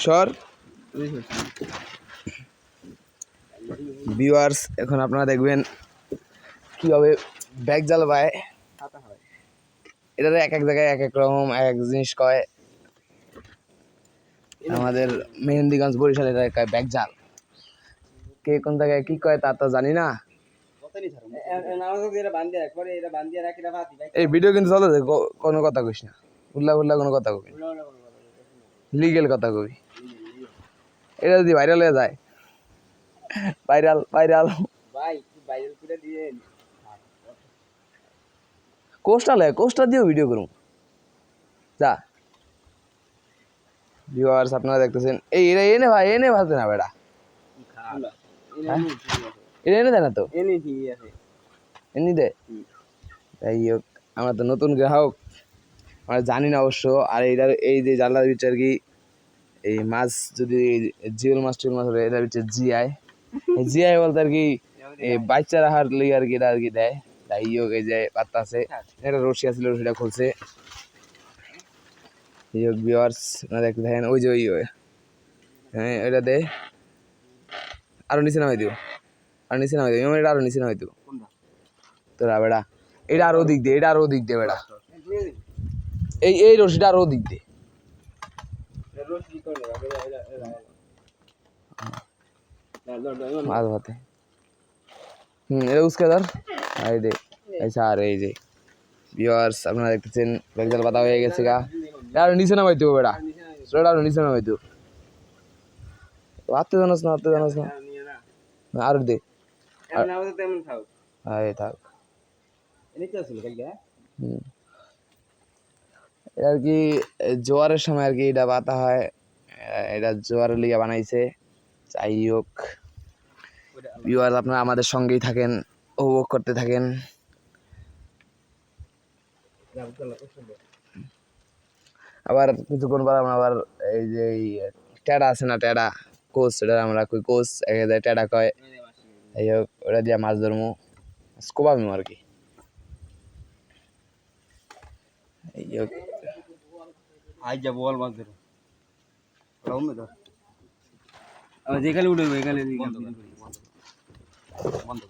সর ভিউয়ার্স, এখন আপনারা দেখবেন কিভাবে ব্যাগ জাল পায়। এটাতে এক এক জায়গায় এক এক রকম এক এক জিনিস কয়। আমাদের মেহেন্দিগঞ্জ বরিশাল এলাকায় ব্যাগ জাল, কে কোন জায়গায় কি কয় তা তো জানি না। এই ভিডিও কিন্তু চলে, কোনো কথা কইস না, উল্লা উল্লা কোনো কথা কবি, লিগেল কথা কবি। এটা যদি ভাইরাল হয়ে যায়, ভাইরাল ভাইরাল কোস্টার দিয়েও ভিডিও করুন যা। ভিউয়ার্স আপনারা দেখতেছেন, এই এরা এনে ভাই এনে ভাজতে না বেটা, এটা এনে দেয় না তো, এমনি দে। যাই হোক, আমরা তো নতুন গ্রাহক, আমরা জানি না অবশ্য। আর এটার এই যে জানলার ভিতরে আর কি, এই মাছ যদি জিওল মাছ টিওল মাছ হলে এটার ভিতরে জিআই বলতে আর কি এই বাচ্চা রাখার লিগে আর কি এটা আর কি দেয়। যাই হোক, এই যে পাত্তা আছে, একটা রশি আছিল, রশিটা খুলছে। যাই হোক ভিউয়ার্স, আপনারা দেখতে থাকেন। ওই যে ওই হ্যাঁ ওইটা দে, আরো নিচে নামাই দিও, আর নিচে নামাই দিও, এটা আরো নিচে নামাই দিও তোরা বেড়া। এটা আরো দিক দে, এটা আরো দিক দে বেড়া, এই রশিটা আরো দিক দে। মাছ ভাতে এটা উস্কে ধর, এই দে আচ্ছা। আর এই যে ভিউয়ার্স আপনারা দেখতেছেন ব্যাগজাল পাতা হয়ে গেছে গা, আর নিচে নামাই দিও বেড়া, সেটা আরো নিচে নামাই দিও। হাতে জানাস না, হাতে জানাস না, আর দে থাক। আর কি জোয়ারের সময় আর কি এটা পাতা হয়, এটা জোয়ারের লিগে বানাইছে। যাই হোক ভিউয়ার্স, আপনারা আমাদের সঙ্গেই থাকেন, উপভোগ করতে থাকেন। আবার কিছুক্ষণ পর আমরা আবার এই যে টেডা আছে না, টেডা কোচ, এটা আমরা কই কোচ, এক টেডা কয়। যাই হোক, ওটা দিয়ে মাছ ধরবো, স্কোবামি আর কি। এই হোক আজ যাবো বল মাছ ধরো, যেখানে উঠে এখানে বন্ধ